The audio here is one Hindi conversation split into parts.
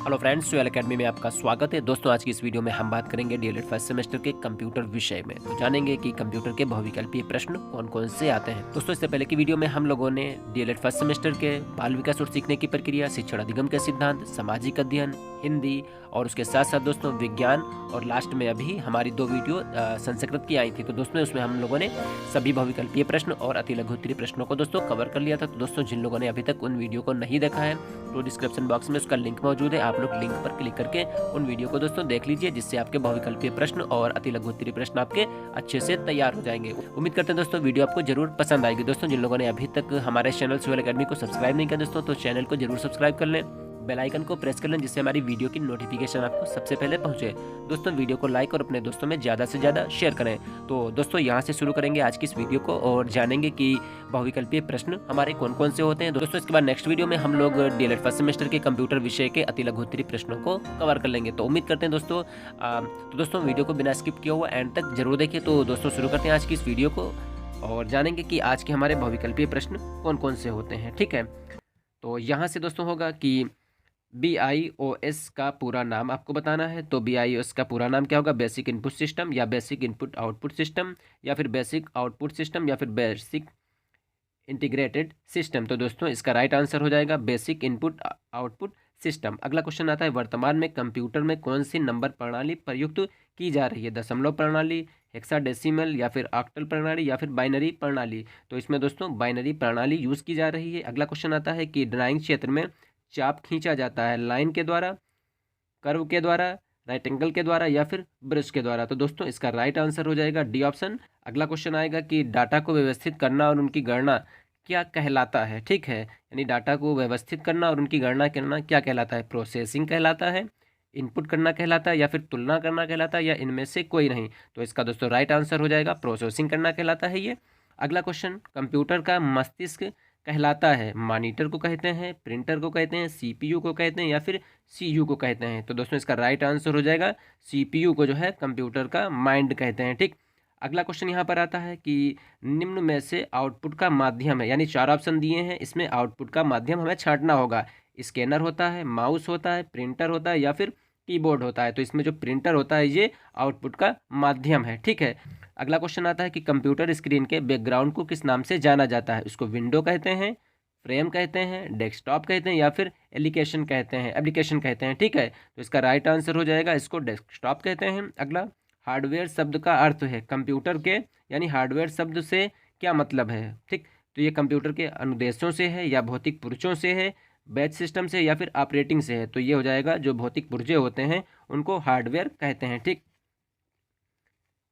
हेलो फ्रेंड्स, सोयल अकेडमी में आपका स्वागत है। दोस्तों, आज की इस वीडियो में हम बात करेंगे डीएलएड फर्स्ट सेमेस्टर के कंप्यूटर विषय में। तो जानेंगे कि कंप्यूटर के बहुविकल्पीय प्रश्न कौन कौन से आते हैं। दोस्तों, इससे पहले की वीडियो में हम लोगों ने डीएलएड फर्स्ट सेमेस्टर के बाल विकास और सीखने की प्रक्रिया, शिक्षण अधिगम के सिद्धांत, सामाजिक अध्ययन, हिंदी और उसके साथ साथ दोस्तों विज्ञान और लास्ट में अभी हमारी 2 वीडियो संस्कृत की आई थी। तो दोस्तों, उसमें हम लोगों ने सभी बहुविकल्पीय प्रश्न और अति लघु उत्तरीय प्रश्नों को दोस्तों कवर कर लिया था। तो दोस्तों, जिन लोगों ने अभी तक उन वीडियो को नहीं देखा है तो डिस्क्रिप्शन बॉक्स में उसका लिंक मौजूद है। आप लोग लिंक पर क्लिक करके उन वीडियो को दोस्तों देख लीजिए, जिससे आपके बहुविकल्पीय प्रश्न और अति लघु उत्तरीय प्रश्न आपके अच्छे से तैयार हो जाएंगे। उम्मीद करते हैं दोस्तों वीडियो आपको जरूर पसंद आएगी। दोस्तों, जिन लोगों ने अभी तक हमारे चैनल सोयल अकेडमी को सब्सक्राइब नहीं किया दोस्तों, तो चैनल को जरूर सब्सक्राइब कर लें, बेल आइकन को प्रेस कर लें, जिससे हमारी वीडियो की नोटिफिकेशन आपको सबसे पहले पहुंचे। दोस्तों, वीडियो को लाइक और अपने दोस्तों में ज़्यादा से ज़्यादा शेयर करें। तो दोस्तों, यहाँ से शुरू करेंगे आज की इस वीडियो को और जानेंगे कि बहुविकल्पीय प्रश्न हमारे कौन कौन से होते हैं। दोस्तों, इसके बाद नेक्स्ट वीडियो में हम लोग डीएलएड फर्स्ट सेमेस्टर के कंप्यूटर विषय के अति लघु उत्तरीय प्रश्नों को कवर कर लेंगे। तो उम्मीद करते हैं दोस्तों वीडियो को बिना स्किप किया हुआ एंड तक जरूर देखें। तो दोस्तों, शुरू करते हैं आज की इस वीडियो को और जानेंगे कि आज के हमारे बहुविकल्पीय प्रश्न कौन कौन से होते हैं। ठीक है, तो यहाँ से दोस्तों होगा कि BIOS का पूरा नाम आपको बताना है। तो BIOS का पूरा नाम क्या होगा? बेसिक इनपुट सिस्टम या बेसिक इनपुट आउटपुट सिस्टम या फिर बेसिक आउटपुट सिस्टम या फिर बेसिक इंटीग्रेटेड सिस्टम। तो दोस्तों, इसका राइट आंसर हो जाएगा बेसिक इनपुट आउटपुट सिस्टम। अगला क्वेश्चन आता है, वर्तमान में कंप्यूटर में कौन सी नंबर प्रणाली प्रयुक्त की जा रही है? दशमलव प्रणाली, हेक्साडेसिमल या फिर ऑक्टल प्रणाली या फिर बाइनरी प्रणाली। तो इसमें दोस्तों बाइनरी प्रणाली यूज़ की जा रही है। अगला क्वेश्चन आता है कि ड्राइंग क्षेत्र में चाप खींचा जाता है लाइन के द्वारा, कर्व के द्वारा, राइट एंगल के द्वारा या फिर ब्रश के द्वारा। तो दोस्तों, इसका राइट आंसर हो जाएगा डी ऑप्शन। अगला क्वेश्चन आएगा कि डाटा को व्यवस्थित करना और उनकी गणना क्या कहलाता है? ठीक है, यानी डाटा को व्यवस्थित करना और उनकी गणना करना क्या कहलाता है? प्रोसेसिंग कहलाता है, इनपुट करना कहलाता है या फिर तुलना करना कहलाता है या इनमें से कोई नहीं। तो इसका दोस्तों राइट आंसर हो जाएगा प्रोसेसिंग करना कहलाता है ये। अगला क्वेश्चन, कंप्यूटर का मस्तिष्क कहलाता है, मॉनिटर को कहते हैं, प्रिंटर को कहते हैं, CPU को कहते हैं या फिर CU को कहते हैं। तो दोस्तों, इसका राइट आंसर हो जाएगा CPU को जो है कंप्यूटर का माइंड कहते हैं। ठीक, अगला क्वेश्चन यहाँ पर आता है कि निम्न में से आउटपुट का माध्यम है, यानी 4 ऑप्शन दिए हैं, इसमें आउटपुट का माध्यम हमें छांटना होगा। स्कैनर होता है, माउस होता है, प्रिंटर होता है या फिर कीबोर्ड होता है। तो इसमें जो प्रिंटर होता है ये आउटपुट का माध्यम है। ठीक है, अगला क्वेश्चन आता है कि कंप्यूटर स्क्रीन के बैकग्राउंड को किस नाम से जाना जाता है? उसको विंडो कहते हैं, फ्रेम कहते हैं, डेस्कटॉप कहते हैं या फिर एप्लीकेशन कहते हैं। ठीक है, तो इसका राइट आंसर हो जाएगा इसको डेस्कटॉप कहते हैं। अगला, हार्डवेयर शब्द का अर्थ है कंप्यूटर के, यानी हार्डवेयर शब्द से क्या मतलब है? ठीक, तो ये कंप्यूटर के अनुदेशों से है या भौतिक पुर्जों से है, बैच सिस्टम से या फिर ऑपरेटिंग से है। तो ये हो जाएगा जो भौतिक पुर्जे होते हैं उनको हार्डवेयर कहते हैं। ठीक,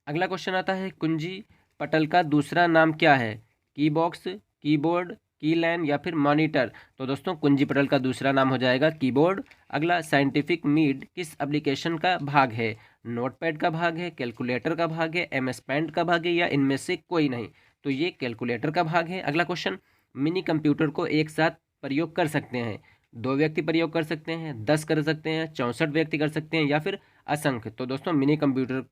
अगला क्वेश्चन आता है, कुंजी पटल का दूसरा नाम क्या है? कीबॉक्स, कीबोर्ड, कीलैन या फिर मॉनिटर। तो दोस्तों, कुंजी पटल का दूसरा नाम हो जाएगा कीबोर्ड। अगला, साइंटिफिक मीड किस एप्लीकेशन का भाग है? नोटपैड का भाग है, कैलकुलेटर का भाग है, MS पेंट का भाग है या इनमें से कोई नहीं। तो ये कैलकुलेटर का भाग है। अगला क्वेश्चन, मिनी कंप्यूटर को एक साथ प्रयोग कर सकते हैं? 2 व्यक्ति प्रयोग कर सकते हैं, 10 कर सकते हैं, 64 व्यक्ति कर सकते हैं या फिर असंख्य। तो दोस्तों, मिनी कंप्यूटर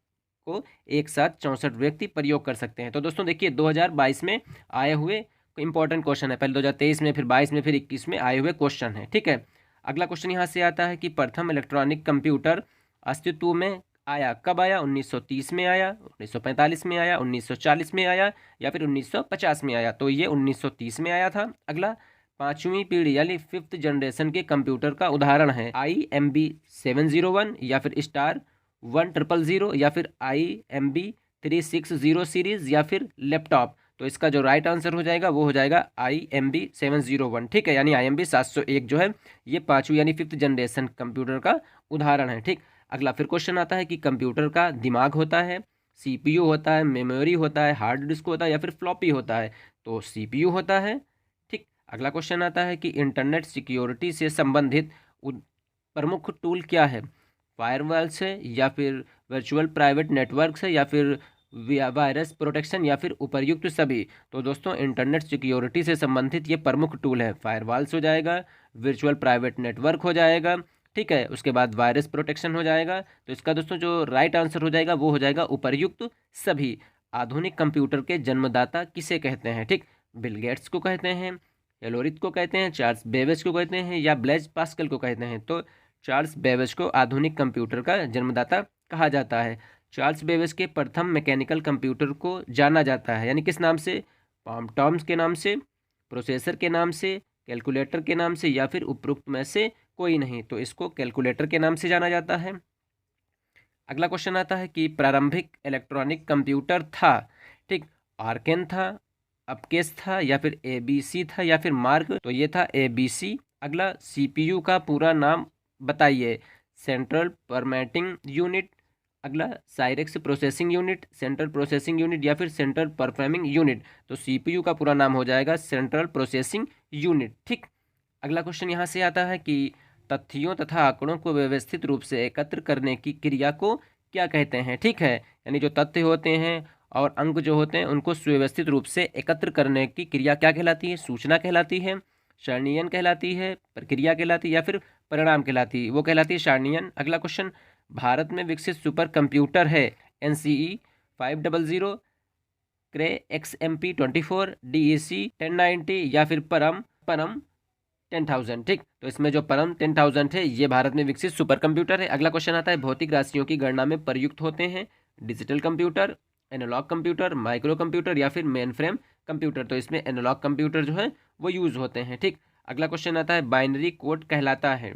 को एक साथ 64 व्यक्ति प्रयोग कर सकते हैं। तो दोस्तों देखिए, 2022 में आए हुए इंपॉर्टेंट क्वेश्चन है, पहले 2023 में, फिर 22 में, फिर 21 में आए हुए क्वेश्चन है। ठीक है, अगला क्वेश्चन यहाँ से आता है कि प्रथम इलेक्ट्रॉनिक कंप्यूटर अस्तित्व में आया कब आया? 1930 में आया, 1945 में आया, 1940 में आया या फिर 1950 में आया? तो ये 1930 में आया था। अगला, 5वीं पीढ़ी यानी 5th जनरेशन के कंप्यूटर का उदाहरण है IMB 701 या फिर स्टार 1000 या फिर IMB 360 सीरीज या फिर लैपटॉप। तो इसका जो राइट आंसर हो जाएगा वो हो जाएगा IMB 701। ठीक है, यानी IMB 701 जो है ये 5वीं यानी 5th जनरेशन कंप्यूटर का उदाहरण है। ठीक, अगला फिर क्वेश्चन आता है कि कंप्यूटर का दिमाग होता है, CPU होता है, मेमोरी होता है, हार्ड डिस्क होता है या फिर फ्लॉपी होता है? तो CPU होता है। ठीक, अगला क्वेश्चन आता है कि इंटरनेट सिक्योरिटी से संबंधित प्रमुख टूल क्या है? फायरवॉल से या फिर वर्चुअल प्राइवेट नेटवर्क से या फिर वायरस प्रोटेक्शन या फिर उपर्युक्त सभी। तो दोस्तों, इंटरनेट सिक्योरिटी से संबंधित ये प्रमुख टूल है, फायरवॉल्स हो जाएगा, वर्चुअल प्राइवेट नेटवर्क हो जाएगा, ठीक है, उसके बाद वायरस प्रोटेक्शन हो जाएगा। तो इसका दोस्तों जो राइट आंसर हो जाएगा वो हो जाएगा उपर्युक्त सभी। आधुनिक कंप्यूटर के जन्मदाता किसे कहते हैं? ठीक, बिल गेट्स को कहते हैं, एलोरिथ को कहते हैं, चार्ल्स बेबेज को कहते हैं या ब्लेज पास्कल को कहते हैं? तो चार्ल्स बेबेज को आधुनिक कंप्यूटर का जन्मदाता कहा जाता है। चार्ल्स बेबेज के प्रथम मैकेनिकल कंप्यूटर को जाना जाता है, यानी किस नाम से? पॉम टॉम्स के नाम से, प्रोसेसर के नाम से, कैलकुलेटर के नाम से, या फिर उपरोक्त में से कोई नहीं। तो इसको कैलकुलेटर के नाम से जाना जाता है। अगला क्वेश्चन आता है कि प्रारंभिक इलेक्ट्रॉनिक कंप्यूटर था, ठीक, आर्केन था, अपकेस था, या फिर एबीसी था, या फिर मार्क? तो ये था एबीसी। अगला, सीपीयू का पूरा नाम बताइए। Central permitting unit. अगला, साइरेक्स processing unit, central processing unit, या फिर सेंट्रल परफॉर्मिंग यूनिट? तो सीपीयू का पूरा नाम हो जाएगा सेंट्रल प्रोसेसिंग यूनिट, ठीक। अगला क्वेश्चन यहाँ से आता है कि तथ्यों तथा आंकड़ों को व्यवस्थित रूप से एकत्र करने की क्रिया को क्या कहते हैं, ठीक है। यानी जो तथ्य होते हैं और अंक जो होते हैं उनको सुव्यवस्थित रूप से एकत्र करने की क्रिया क्या कहलाती है? सूचना कहलाती है, सारणीयन कहलाती है, प्रक्रिया कहलाती है, या फिर परिणाम कहलाती है? वो कहलाती है सारणीयन। अगला क्वेश्चन, भारत में विकसित सुपर कंप्यूटर है NCE 500, क्रे XMP24, DEC 1090, या फिर परम 10,000, ठीक। तो इसमें जो परम 10,000 है ये भारत में विकसित सुपर कंप्यूटर है। अगला क्वेश्चन आता है भौतिक राशियों की गणना में प्रयुक्त होते हैं digital computer, analog computer, micro computer, या फिर मेन फ्रेम कंप्यूटर? तो इसमें एनालॉग कंप्यूटर जो है वो यूज होते हैं, ठीक। अगला क्वेश्चन आता है बाइनरी कोड कहलाता है,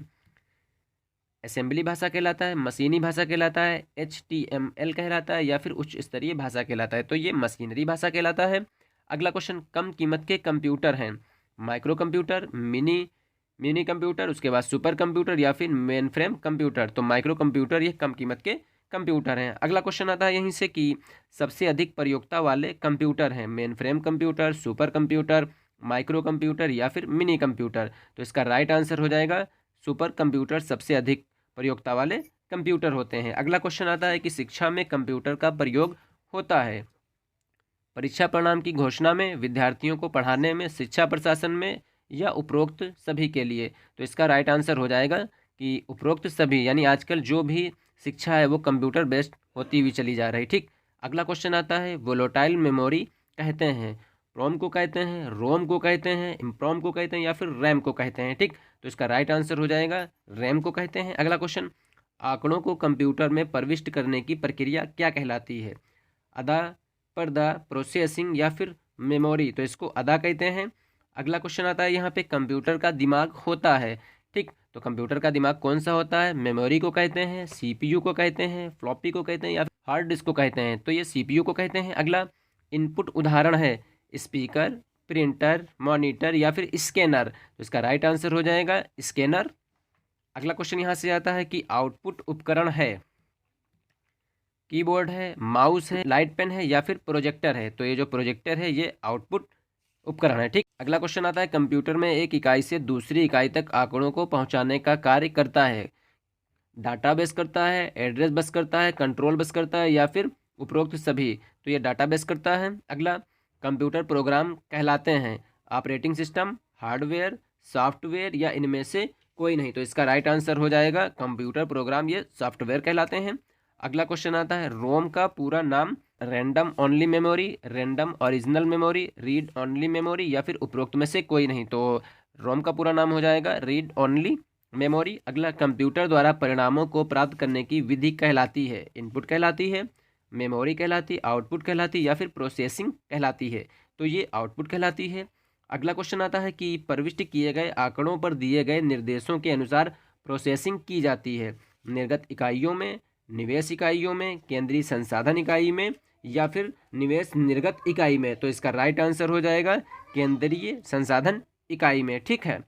असेंबली भाषा कहलाता है, मशीनी भाषा कहलाता है, HTML कहलाता है, या फिर उच्च स्तरीय भाषा कहलाता है? तो ये मशीनरी भाषा कहलाता है। अगला क्वेश्चन, कम कीमत के कंप्यूटर हैं, माइक्रो कंप्यूटर, मिनी कंप्यूटर, उसके बाद सुपर कंप्यूटर, या फिर मेन फ्रेम कंप्यूटर? तो माइक्रो कंप्यूटर ये कम कीमत के कंप्यूटर हैं। अगला क्वेश्चन आता है यहीं से कि सबसे अधिक प्रयोक्ता वाले कंप्यूटर हैं, main frame computer, super computer, micro computer, या फिर मिनी कंप्यूटर? तो इसका राइट आंसर हो जाएगा सुपर कंप्यूटर सबसे अधिक प्रयोक्ता वाले कंप्यूटर होते हैं। अगला क्वेश्चन आता है कि शिक्षा में कंप्यूटर का प्रयोग होता है परीक्षा परिणाम की घोषणा में, विद्यार्थियों को पढ़ाने में, शिक्षा प्रशासन में, या उपरोक्त सभी के लिए? तो इसका राइट आंसर हो जाएगा कि उपरोक्त सभी, यानी आजकल जो भी शिक्षा है वो कंप्यूटर बेस्ड होती हुई चली जा रही, ठीक। अगला क्वेश्चन आता है वोलेटाइल मेमोरी कहते हैं, रोम को कहते हैं, रोम को कहते हैं, इम्प्रोम को कहते हैं, या फिर रैम को कहते हैं, ठीक। तो इसका राइट आंसर हो जाएगा रैम को कहते हैं। अगला क्वेश्चन, आंकड़ों को कंप्यूटर में प्रविष्ट करने की प्रक्रिया क्या कहलाती है? अदा, पर्दा, प्रोसेसिंग, या फिर मेमोरी? तो इसको अदा कहते हैं। अगला क्वेश्चन आता है यहाँ पे कंप्यूटर का दिमाग होता है, ठीक। तो कंप्यूटर का दिमाग कौन सा होता है? मेमोरी को कहते हैं, CPU को कहते हैं, फ्लॉपी को कहते हैं, या फिर हार्ड डिस्क को कहते हैं? तो ये CPU को कहते हैं। अगला, इनपुट उदाहरण है स्पीकर, प्रिंटर, मॉनिटर, या फिर स्कैनर? तो इसका राइट आंसर हो जाएगा स्कैनर। अगला क्वेश्चन यहाँ से आता है कि आउटपुट उपकरण है, कीबोर्ड है, माउस है, लाइट पेन है, या फिर प्रोजेक्टर है? तो ये जो प्रोजेक्टर है ये आउटपुट उपकरण है, ठीक। अगला क्वेश्चन आता है कंप्यूटर में एक इकाई से दूसरी इकाई तक आंकड़ों को पहुंचाने का कार्य करता है, डाटा बेस करता है, एड्रेस बस करता है, कंट्रोल बस करता है, या फिर उपरोक्त सभी? तो ये डाटा बेस करता है। अगला, कंप्यूटर प्रोग्राम कहलाते हैं ऑपरेटिंग सिस्टम, हार्डवेयर, सॉफ्टवेयर, या इनमें से कोई नहीं? तो इसका राइट आंसर हो जाएगा कंप्यूटर प्रोग्राम ये सॉफ्टवेयर कहलाते हैं। अगला क्वेश्चन आता है रोम का पूरा नाम, random only memory, random original memory, read only memory, या फिर उपरोक्त में से कोई नहीं? तो रोम का पूरा नाम हो जाएगा रीड ओनली मेमोरी। अगला, कंप्यूटर द्वारा परिणामों को प्राप्त करने की विधि कहलाती है, इनपुट कहलाती है, मेमोरी कहलाती, आउटपुट कहलाती, या फिर प्रोसेसिंग कहलाती है? तो ये आउटपुट कहलाती है। अगला क्वेश्चन आता है कि प्रविष्ट किए गए आंकड़ों पर दिए गए निर्देशों के अनुसार प्रोसेसिंग की जाती है निर्गत इकाइयों में, निवेश इकाइयों में, केंद्रीय संसाधन इकाई में, या फिर निवेश निर्गत इकाई में? तो इसका राइट आंसर हो जाएगा केंद्रीय संसाधन इकाई में, ठीक है।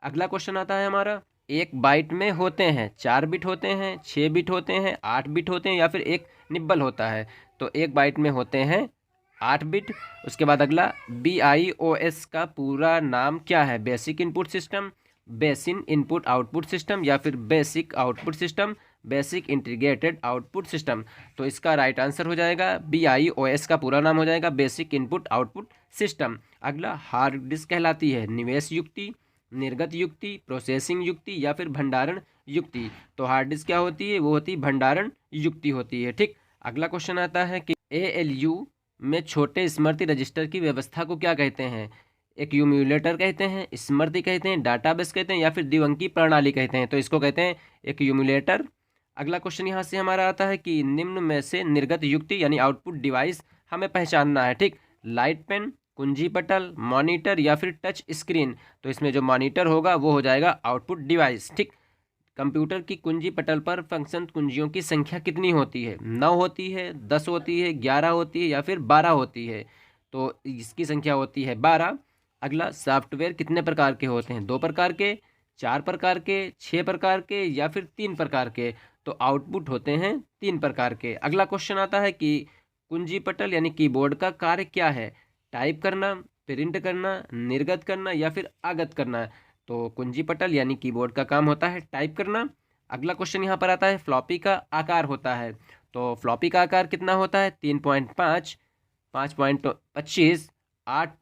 अगला क्वेश्चन आता है हमारा, एक बाइट में होते हैं 4 बिट होते हैं, 6 बिट होते हैं, 8 बिट होते हैं, या फिर एक निब्बल होता है? तो एक बाइट में होते हैं 8 बिट। उसके बाद अगला, BIOS का पूरा नाम क्या है? Basic input system, basin input output system, या फिर basic output system, basic integrated output system? तो इसका राइट आंसर हो जाएगा BIOS का पूरा नाम हो जाएगा बेसिक इनपुट आउटपुट सिस्टम। अगला, हार्ड डिस्क कहलाती है निवेश युक्ति, निर्गत युक्ति, प्रोसेसिंग युक्ति, या फिर भंडारण युक्ति? तो हार्ड डिस्क क्या होती है? वो होती है भंडारण युक्ति होती है, ठीक। अगला क्वेश्चन आता है कि ALU में छोटे स्मृति रजिस्टर की व्यवस्था को क्या कहते हैं? एक्यूम्यूलेटर कहते हैं, स्मृति कहते हैं, डाटाबेस कहते हैं या फिर द्विअंकी प्रणाली कहते हैं। तो इसको कहते हैं एक्यूम्यूलेटर। अगला क्वेश्चन यहाँ से हमारा आता है कि निम्न में से निर्गत युक्ति यानी आउटपुट डिवाइस हमें पहचानना है। ठीक, लाइट पेन, कुंजी पटल, मॉनिटर या फिर टच स्क्रीन। तो इसमें जो मॉनिटर होगा वो हो जाएगा आउटपुट डिवाइस। ठीक, कंप्यूटर की कुंजी पटल पर फंक्शन कुंजियों की संख्या कितनी होती है? 9 होती है, 10 होती है, 11 होती है या फिर 12 होती है? तो इसकी संख्या होती है 12। अगला, सॉफ्टवेयर कितने प्रकार के होते हैं? 2 प्रकार के, 4 प्रकार के, 6 प्रकार के या फिर 3 प्रकार के? तो आउटपुट होते हैं 3 प्रकार के। अगला क्वेश्चन आता है कि कुंजी पटल यानी कीबोर्ड का कार्य क्या है? टाइप करना, प्रिंट करना, निर्गत करना या फिर आगत करना? तो कुंजी पटल यानी कीबोर्ड का काम होता है टाइप करना। अगला क्वेश्चन यहाँ पर आता है फ्लॉपी का आकार होता है। तो फ्लॉपी का आकार कितना होता है? 3.5, 5.25, 8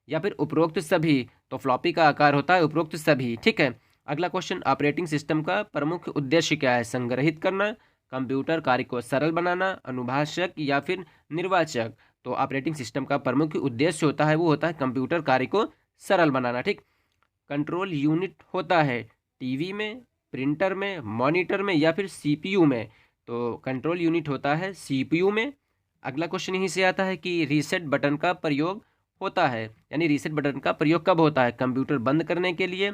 या फिर उपरोक्त सभी? तो फ्लॉपी का आकार होता है उपरोक्त सभी। ठीक है। अगला क्वेश्चन, ऑपरेटिंग सिस्टम का प्रमुख उद्देश्य क्या है? संग्रहित करना, कंप्यूटर कार्य को सरल बनाना, अनुभाषक या फिर निर्वाचक? तो ऑपरेटिंग सिस्टम का प्रमुख उद्देश्य होता है वो होता है कंप्यूटर कार्य को सरल बनाना। ठीक, कंट्रोल यूनिट होता है टीवी में, प्रिंटर में, मॉनिटर में या फिर सीपीयू में? तो कंट्रोल यूनिट होता है सीपीयू में। अगला क्वेश्चन यहीं से आता है कि रीसेट बटन का प्रयोग होता है, यानी रीसेट बटन का प्रयोग कब होता है? कंप्यूटर बंद करने के लिए,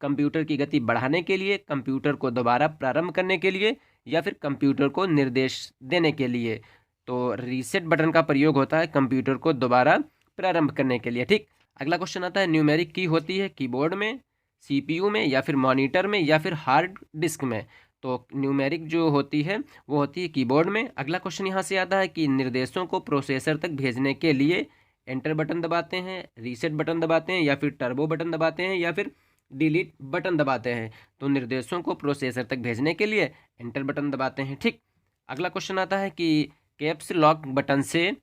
कंप्यूटर की गति बढ़ाने के लिए, कंप्यूटर को दोबारा प्रारंभ करने के लिए या फिर कंप्यूटर को निर्देश देने के लिए? तो रीसेट बटन का प्रयोग होता है कंप्यूटर को दोबारा प्रारंभ करने के लिए। ठीक, अगला क्वेश्चन आता है न्यूमेरिक की होती है कीबोर्ड में, सीपीयू में या फिर मॉनिटर में या फिर हार्ड डिस्क में? तो न्यूमेरिक जो होती है वो होती है कीबोर्ड में। अगला क्वेश्चन यहाँ से आता है कि निर्देशों को प्रोसेसर तक भेजने के लिए एंटर बटन दबाते हैं, रीसेट बटन दबाते हैं या फिर टर्बो बटन दबाते हैं या फिर डिलीट बटन दबाते हैं? तो निर्देशों को प्रोसेसर तक भेजने के लिए एंटर बटन दबाते हैं। ठीक, अगला क्वेश्चन आता है कि कैप्स लॉक बटन से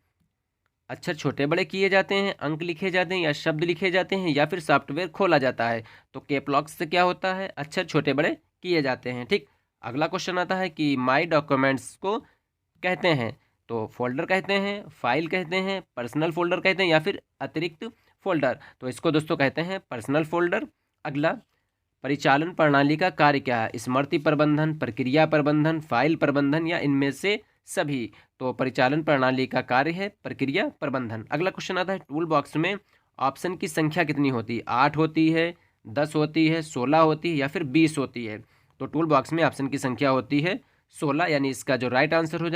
अक्षर छोटे बड़े किए जाते हैं, अंक लिखे जाते हैं या शब्द लिखे जाते हैं या फिर सॉफ्टवेयर खोला जाता है? तो कैप लॉक से क्या होता है? अक्षर छोटे बड़े किए जाते हैं। ठीक, अगला क्वेश्चन आता है कि माई डॉक्यूमेंट्स को कहते हैं? तो फोल्डर कहते हैं, फाइल कहते हैं, पर्सनल फोल्डर कहते हैं या फिर अतिरिक्त फोल्डर? तो इसको दोस्तों कहते हैं पर्सनल फोल्डर। अगला, परिचालन प्रणाली का कार्य क्या है? स्मृति प्रबंधन, प्रक्रिया प्रबंधन, फाइल प्रबंधन या इनमें से सभी? तो परिचालन प्रणाली का कार्य है प्रक्रिया प्रबंधन। अगला क्वेश्चन आता है टूल बॉक्स में ऑप्शन की संख्या कितनी होती है? 8 होती है, 10 होती है, 16 होती है या फिर 20 होती है? तो टूल बॉक्स में ऑप्शन की संख्या होती है 16, यानी इसका जो राइट आंसर हो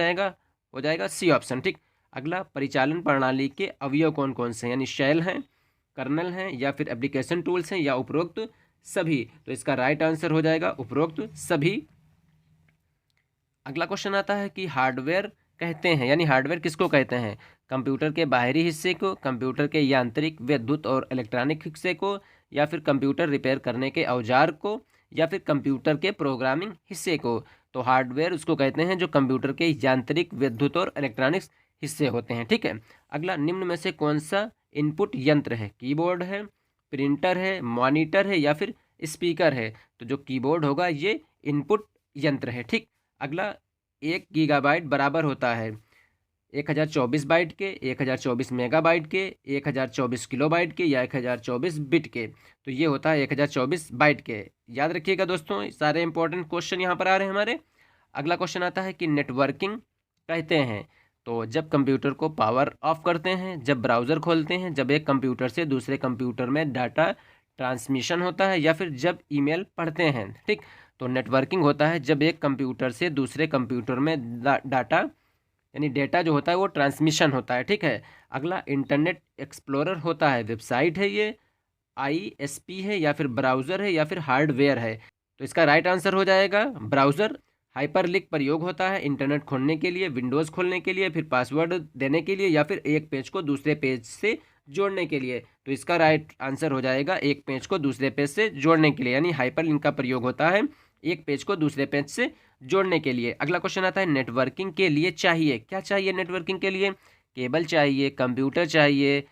जाएगा सी ऑप्शन। ठीक, अगला, परिचालन प्रणाली के अवयव कौन कौन से हैं? यानी शेल हैं, कर्नल हैं या फिर एप्लीकेशन टूल्स हैं या उपरोक्त सभी? तो इसका राइट आंसर हो जाएगा उपरोक्त सभी। अगला क्वेश्चन आता है कि हार्डवेयर कहते हैं, यानी हार्डवेयर किसको कहते हैं? कंप्यूटर के बाहरी हिस्से को, कंप्यूटर के यांत्रिक, विद्युत और इलेक्ट्रॉनिक हिस्से को या फिर कंप्यूटर रिपेयर करने के औजार को या फिर कंप्यूटर के प्रोग्रामिंग हिस्से को? तो हार्डवेयर उसको कहते हैं जो कंप्यूटर के यांत्रिक, विद्युत और इलेक्ट्रॉनिक्स हिस्से होते हैं। ठीक है। अगला, निम्न में से कौन सा इनपुट यंत्र है? कीबोर्ड है, प्रिंटर है, मॉनिटर है या फिर स्पीकर है? तो जो कीबोर्ड होगा ये इनपुट यंत्र है। ठीक, अगला, 1 गीगाबाइट बराबर होता है 1024 बाइट के, 1024 मेगाबाइट के, 1024 किलोबाइट के या 1024 बिट के? तो ये होता है 1024 बाइट के। याद रखिएगा दोस्तों, सारे इंपॉर्टेंट क्वेश्चन यहाँ पर आ रहे हैं हमारे। अगला क्वेश्चन आता है कि नेटवर्किंग कहते हैं तो जब कंप्यूटर को पावर ऑफ करते हैं, जब ब्राउज़र खोलते हैं, जब एक कंप्यूटर से दूसरे कंप्यूटर में डाटा ट्रांसमिशन होता है या फिर जब ईमेल पढ़ते हैं। ठीक, तो नेटवर्किंग होता है जब एक कंप्यूटर से दूसरे कंप्यूटर में डाटा यानी डेटा जो होता है वो ट्रांसमिशन होता है। ठीक है। अगला, इंटरनेट एक्सप्लोरर होता है, वेबसाइट है ये, ISP है या फिर ब्राउज़र है या फिर हार्डवेयर है? तो इसका राइट आंसर हो जाएगा ब्राउज़र। हाइपरलिंक प्रयोग होता है इंटरनेट खोलने के लिए, विंडोज़ खोलने के लिए, फिर पासवर्ड देने के लिए या फिर एक पेज को दूसरे पेज से जोड़ने के लिए? तो इसका राइट आंसर हो जाएगा एक पेज को दूसरे पेज से जोड़ने के लिए, यानी हाइपरलिंक का प्रयोग होता है एक पेज को दूसरे पेज से जोड़ने के लिए। अगला क्वेश्चन आता है नेटवर्किंग के लिए चाहिए क्या? चाहिए नेटवर्किंग के लिए केबल चाहिए, कंप्यूटर चाहिए,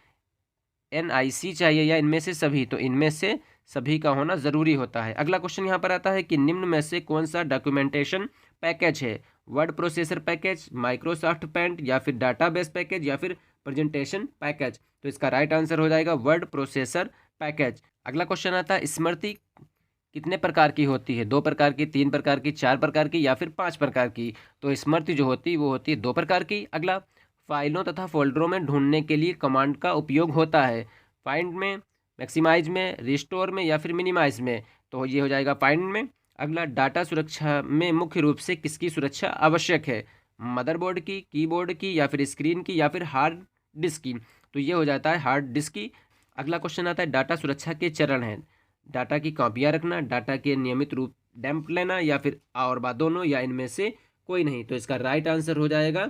NIC चाहिए या इनमें से सभी? तो इनमें से सभी का होना ज़रूरी होता है। अगला क्वेश्चन यहाँ पर आता है कि निम्न में से कौन सा डॉक्यूमेंटेशन पैकेज है? Word processor package, Microsoft paint या फिर डाटाबेस पैकेज या फिर प्रेजेंटेशन पैकेज। तो इसका राइट आंसर हो जाएगा वर्ड प्रोसेसर पैकेज। अगला क्वेश्चन आता है स्मृति कितने प्रकार की होती है, 2 प्रकार की, 3 प्रकार की, 4 प्रकार की या फिर 5 प्रकार की। तो स्मृति जो होती है वो होती है 2 प्रकार की। अगला फाइलों तथा फोल्डरों में ढूंढने के लिए कमांड का उपयोग होता है, फाइंड में, मैक्सिमाइज में, रिस्टोर में या फिर मिनिमाइज में। तो ये हो जाएगा फाइंड में। अगला डाटा सुरक्षा में मुख्य रूप से किसकी सुरक्षा आवश्यक है, मदरबोर्ड की, कीबोर्ड की या फिर स्क्रीन की या फिर हार्ड डिस्क की। तो ये हो जाता है हार्ड डिस्क की। अगला क्वेश्चन आता है डाटा सुरक्षा के चरण हैं, डाटा की कॉपियाँ रखना, डाटा के नियमित रूप डंप लेना या फिर और बात दोनों या इनमें से कोई नहीं। तो इसका राइट आंसर हो जाएगा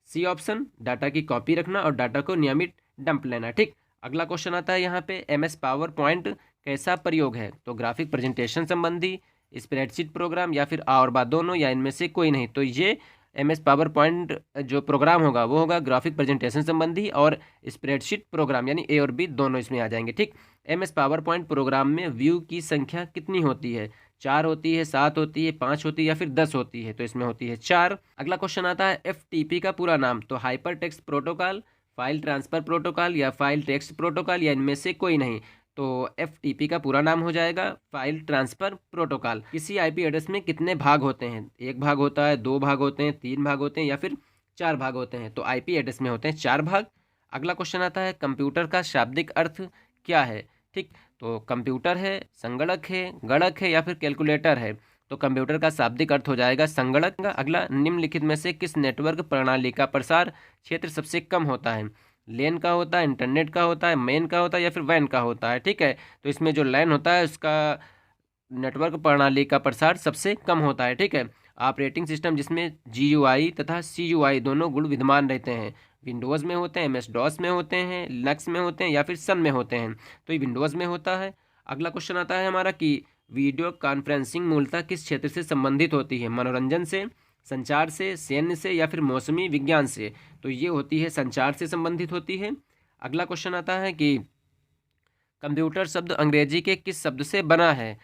सी ऑप्शन, डाटा की कॉपी रखना और डाटा को नियमित डंप लेना। ठीक, अगला क्वेश्चन आता है यहाँ पे MS पावर पॉइंट कैसा प्रयोग है। तो ग्राफिक प्रेजेंटेशन संबंधी, स्प्रेडशीट प्रोग्राम या फिर और बात दोनों या इनमें से कोई नहीं। तो ये MS पावर पॉइंट जो प्रोग्राम होगा वो होगा ग्राफिक प्रेजेंटेशन संबंधी और स्प्रेडशीट प्रोग्राम, यानी ए और बी दोनों इसमें आ जाएंगे। ठीक, MS पावर पॉइंट प्रोग्राम में व्यू की संख्या कितनी होती है, 4 होती है, 7 होती है, 5 होती है या फिर 10 होती है। तो इसमें होती है 4। अगला क्वेश्चन आता है FTP का पूरा नाम। तो hyper text protocol, file transfer protocol या फाइल टेक्स्ट प्रोटोकॉल या इनमें से कोई नहीं। तो FTP का पूरा नाम हो जाएगा फाइल ट्रांसफर प्रोटोकॉल। किसी IP एड्रेस में कितने भाग होते हैं, 1 भाग होता है, 2 भाग होते हैं, 3 भाग होते हैं या फिर 4 भाग होते हैं। तो IP एड्रेस में होते हैं 4 भाग। अगला क्वेश्चन आता है कंप्यूटर का शाब्दिक अर्थ क्या है। ठीक, तो कंप्यूटर है, संगणक है, गणक है या फिर कैलकुलेटर है। तो कंप्यूटर का शाब्दिक अर्थ हो जाएगा संगणक। अगला निम्नलिखित में से किस नेटवर्क प्रणाली का प्रसार क्षेत्र सबसे कम होता है, लेन का होता है, इंटरनेट का होता है, मेन का होता है या फिर वैन का होता है। ठीक है, तो इसमें जो लैन होता है उसका नेटवर्क प्रणाली का प्रसार सबसे कम होता है। ठीक है, ऑपरेटिंग सिस्टम जिसमें GUI तथा CUI दोनों गुण विद्यमान रहते हैं, विंडोज़ में होते हैं, MS DOS में होते हैं, लिनक्स में होते हैं या फिर सन में होते हैं। तो ये विंडोज़ में होता है। अगला क्वेश्चन आता है हमारा कि वीडियो कॉन्फ्रेंसिंग मूलतः किस क्षेत्र से संबंधित होती है, मनोरंजन से, संचार से, सैन्य से या फिर मौसमी विज्ञान से। तो ये होती है संचार से संबंधित होती है। अगला क्वेश्चन आता है कि कंप्यूटर शब्द अंग्रेजी के किस शब्द से बना है,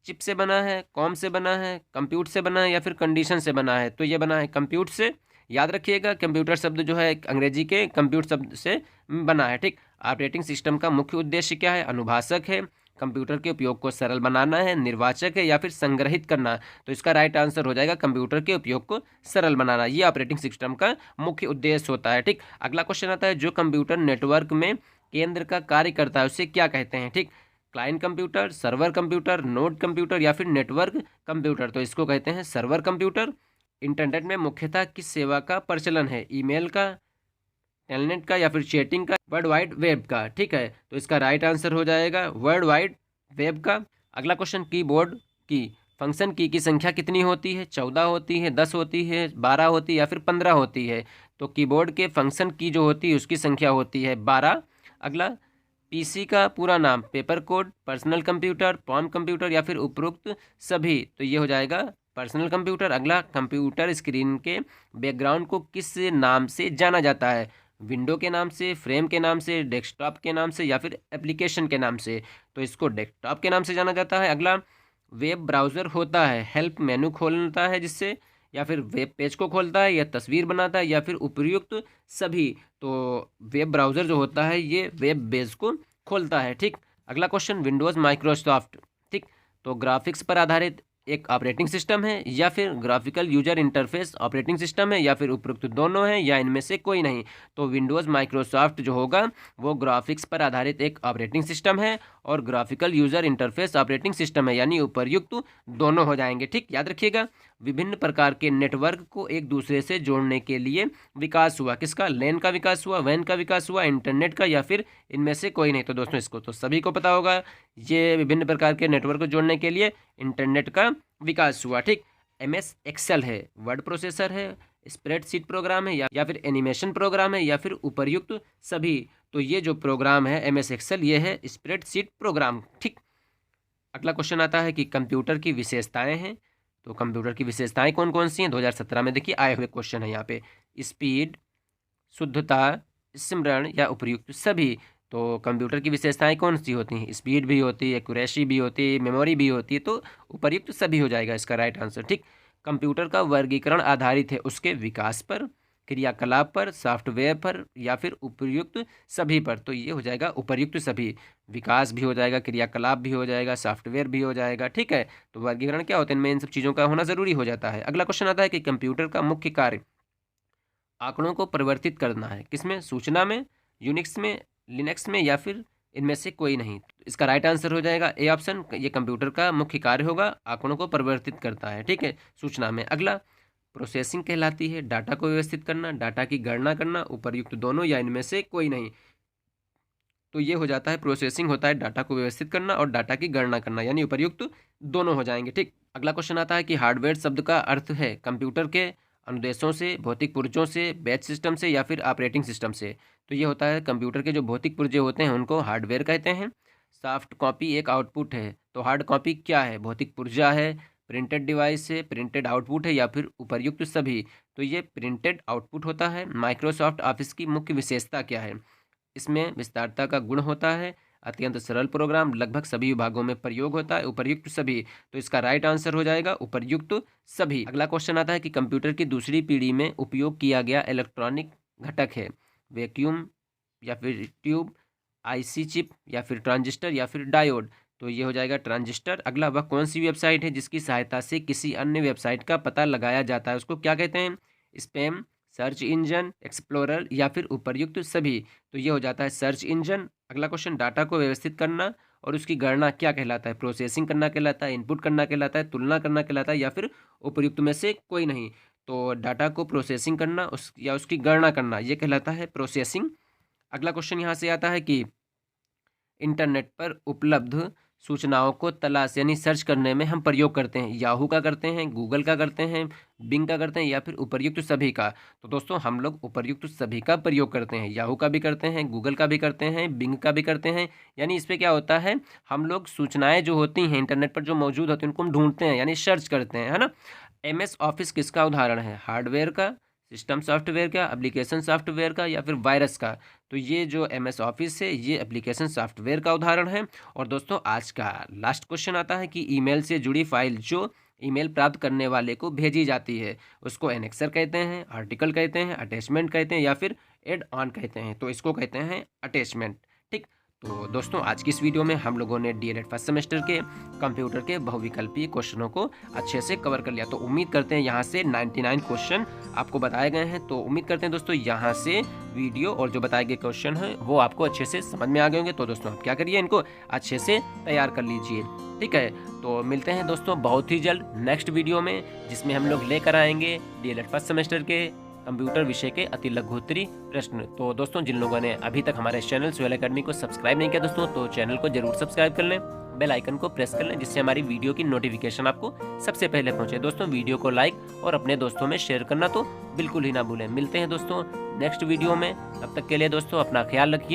चिप से बना है, कॉम से बना है, कंप्यूट से बना है या फिर कंडीशन से बना है। तो ये बना है कंप्यूट से। याद रखिएगा कंप्यूटर शब्द जो है अंग्रेजी के कंप्यूट शब्द से बना है। ठीक, ऑपरेटिंग सिस्टम का मुख्य उद्देश्य क्या है, अनुभाषक है, कंप्यूटर के उपयोग को सरल बनाना है, निर्वाचक है या फिर संग्रहित करना। तो इसका राइट आंसर हो जाएगा कंप्यूटर के उपयोग को सरल बनाना। ये ऑपरेटिंग सिस्टम का मुख्य उद्देश्य होता है। ठीक, अगला क्वेश्चन आता है जो कंप्यूटर नेटवर्क में केंद्र का कार्य करता है उसे क्या कहते हैं। ठीक, client computer, server computer, node computer या फिर नेटवर्क कंप्यूटर। तो इसको कहते हैं सर्वर कंप्यूटर। इंटरनेट में मुख्यतः किस सेवा का प्रचलन है, ईमेल का, टेलनेट का या फिर चैटिंग का, वर्ल्ड वाइड वेब का। ठीक है, तो इसका राइट आंसर हो जाएगा वर्ल्ड वाइड वेब का। अगला क्वेश्चन कीबोर्ड की फंक्शन की संख्या कितनी होती है, 14 होती है, 10 होती है, 12 होती है या फिर 15 होती है। तो कीबोर्ड के फंक्शन की जो होती है उसकी संख्या होती है 12। अगला PC का पूरा नाम, paper code, personal computer, palm computer या फिर उपरोक्त सभी। तो ये हो जाएगा पर्सनल कंप्यूटर। अगला कंप्यूटर स्क्रीन के बैकग्राउंड को किस नाम से जाना जाता है, विंडो के नाम से, फ्रेम के नाम से, डेस्कटॉप के नाम से या फिर एप्लीकेशन के नाम से। तो इसको डेस्कटॉप के नाम से जाना जाता है। अगला वेब ब्राउज़र होता है हेल्प मेनू खोलता है जिससे, या फिर वेब पेज को खोलता है या तस्वीर बनाता है या फिर उपयुक्त सभी। तो वेब ब्राउज़र जो होता है ये वेब पेज को खोलता है। ठीक, अगला क्वेश्चन विंडोज़ माइक्रोसॉफ्ट, ठीक, तो ग्राफिक्स पर आधारित एक ऑपरेटिंग सिस्टम है या फिर graphical user interface operating system है या फिर उपरोक्त दोनों हैं या इनमें से कोई नहीं। तो विंडोज़ माइक्रोसॉफ्ट जो होगा वो ग्राफिक्स पर आधारित एक ऑपरेटिंग सिस्टम है और graphical user interface operating system है, यानी उपरयुक्त दोनों हो जाएंगे। ठीक, याद रखिएगा विभिन्न प्रकार के नेटवर्क को एक दूसरे से जोड़ने के लिए विकास हुआ, किसका, लैन का विकास हुआ, वैन का विकास हुआ, इंटरनेट का या फिर इनमें से कोई नहीं। तो दोस्तों इसको तो सभी को पता होगा, ये विभिन्न प्रकार के नेटवर्क को जोड़ने के लिए इंटरनेट का विकास हुआ। ठीक, MS एक्सेल है, वर्ड प्रोसेसर है, स्प्रेडशीट प्रोग्राम है या फिर एनिमेशन प्रोग्राम है या फिर उपर्युक्त सभी। तो ये जो प्रोग्राम है MS एक्सेल ये है स्प्रेडशीट प्रोग्राम। ठीक, अगला क्वेश्चन आता है कि कंप्यूटर की विशेषताएं हैं। तो कंप्यूटर की विशेषताएं कौन कौन सी हैं, 2017 में देखिए आए हुए क्वेश्चन है यहाँ पे, स्पीड, शुद्धता, स्मरण या उपयुक्त सभी। तो कंप्यूटर की विशेषताएं कौन सी होती हैं, स्पीड भी होती है, एक्यूरेसी भी होती है, मेमोरी भी होती है। तो उपयुक्त सभी हो जाएगा इसका राइट आंसर। ठीक, कंप्यूटर का वर्गीकरण आधारित है उसके विकास पर, क्रियाकलाप पर, सॉफ्टवेयर पर या फिर उपर्युक्त सभी पर। तो ये हो जाएगा उपर्युक्त सभी। विकास भी हो जाएगा, क्रियाकलाप भी हो जाएगा, सॉफ्टवेयर भी हो जाएगा। ठीक है, तो वर्गीकरण क्या होते हैं, इनमें इन सब चीज़ों का होना ज़रूरी हो जाता है। अगला क्वेश्चन आता है कि कंप्यूटर का मुख्य कार्य आंकड़ों को परिवर्तित करना है। किसमें? सूचना में, यूनिक्स में, लिनक्स में या फिर इनमें से कोई नहीं। इसका राइट आंसर हो जाएगा ए ऑप्शन। ये कंप्यूटर का मुख्य कार्य होगा, आंकड़ों को परिवर्तित करता है। ठीक है, सूचना में। अगला प्रोसेसिंग कहलाती है डाटा को व्यवस्थित करना, डाटा की गणना करना, उपर्युक्त दोनों या इनमें से कोई नहीं। तो ये हो जाता है प्रोसेसिंग होता है डाटा को व्यवस्थित करना और डाटा की गणना करना, यानी उपर्युक्त दोनों हो जाएंगे। ठीक, अगला क्वेश्चन आता है कि हार्डवेयर शब्द का अर्थ है कंप्यूटर के अनुदेशों से, भौतिक पुर्जों से, बैच सिस्टम से या फिर ऑपरेटिंग सिस्टम से। तो ये होता है कंप्यूटर के जो भौतिक पुर्जे होते हैं उनको हार्डवेयर कहते हैं। सॉफ्ट कॉपी एक आउटपुट है, तो हार्ड कॉपी क्या है? भौतिक पुर्जा है, प्रिंटेड डिवाइस है, प्रिंटेड आउटपुट है या फिर उपर्युक्त सभी। तो ये प्रिंटेड आउटपुट होता है। माइक्रोसॉफ्ट ऑफिस की मुख्य विशेषता क्या है? इसमें विस्तारता का गुण होता है, अत्यंत सरल प्रोग्राम, लगभग सभी विभागों में प्रयोग होता है, उपर्युक्त सभी। तो इसका राइट आंसर हो जाएगा उपर्युक्त सभी। अगला क्वेश्चन आता है कि कंप्यूटर की दूसरी पीढ़ी में उपयोग किया गया इलेक्ट्रॉनिक घटक है वैक्यूम या फिर ट्यूब, आईसी चिप या फिर ट्रांजिस्टर या फिर डायोड। तो ये हो जाएगा ट्रांजिस्टर। अगला, वह कौन सी वेबसाइट है जिसकी सहायता से किसी अन्य वेबसाइट का पता लगाया जाता है? उसको क्या कहते हैं? स्पैम, सर्च इंजन, एक्सप्लोरर या फिर उपर्युक्त सभी। तो ये हो जाता है सर्च इंजन। अगला क्वेश्चन, डाटा को व्यवस्थित करना और उसकी गणना क्या कहलाता है? प्रोसेसिंग करना कहलाता है, इनपुट करना कहलाता है, तुलना करना कहलाता है या फिर उपर्युक्त में से कोई नहीं। तो डाटा को प्रोसेसिंग करना या उसकी गणना करना ये कहलाता है प्रोसेसिंग। अगला क्वेश्चन यहाँ से आता है कि इंटरनेट पर उपलब्ध सूचनाओं को तलाश यानी सर्च करने में हम प्रयोग करते हैं, याहू का करते हैं, गूगल का करते हैं, बिंग का करते हैं या फिर उपर्युक्त सभी का? तो दोस्तों हम लोग उपर्युक्त सभी का प्रयोग करते हैं, याहू का भी करते हैं, गूगल का भी करते हैं, बिंग का भी करते हैं। यानी इस पर क्या होता है, हम लोग सूचनाएं जो होती हैं इंटरनेट पर जो मौजूद होती हैं उनको हम ढूंढते हैं यानी सर्च करते हैं, है ना। MS ऑफिस किसका उदाहरण है? हार्डवेयर का, सिस्टम सॉफ्टवेयर का, एप्लीकेशन सॉफ्टवेयर का या फिर वायरस का? तो ये जो MS ऑफिस है ये एप्लीकेशन सॉफ्टवेयर का उदाहरण है। और दोस्तों आज का लास्ट क्वेश्चन आता है कि ईमेल से जुड़ी फाइल जो ईमेल प्राप्त करने वाले को भेजी जाती है उसको एनेक्सर कहते हैं, आर्टिकल कहते हैं, अटैचमेंट कहते हैं या फिर एड ऑन कहते हैं? तो इसको कहते हैं अटैचमेंट। ठीक, तो दोस्तों आज की इस वीडियो में हम लोगों ने DLED फर्स्ट सेमेस्टर के कंप्यूटर के बहुविकल्पीय क्वेश्चनों को अच्छे से कवर कर लिया। तो उम्मीद करते हैं यहाँ से 99 क्वेश्चन आपको बताए गए हैं। तो उम्मीद करते हैं दोस्तों यहाँ से वीडियो और जो बताए गए क्वेश्चन हैं वो आपको अच्छे से समझ में आ गए होंगे। तो दोस्तों आप क्या करिए, इनको अच्छे से तैयार कर लीजिए। ठीक है, तो मिलते हैं दोस्तों बहुत ही जल्द नेक्स्ट वीडियो में, जिसमें हम लोग लेकर आएंगे DLED फर्स्ट सेमेस्टर के कंप्यूटर विषय के अति लघुत्तरी प्रश्न। तो दोस्तों जिन लोगों ने अभी तक हमारे चैनल सोहेल एकेडमी को सब्सक्राइब नहीं किया दोस्तों, तो चैनल को जरूर सब्सक्राइब कर लें, बेल आइकन को प्रेस कर लें, जिससे हमारी वीडियो की नोटिफिकेशन आपको सबसे पहले पहुंचे। दोस्तों वीडियो को लाइक और अपने दोस्तों में शेयर करना तो बिल्कुल ही ना भूलें। मिलते हैं दोस्तों नेक्स्ट वीडियो में, तब तक के लिए दोस्तों अपना ख्याल रखिए।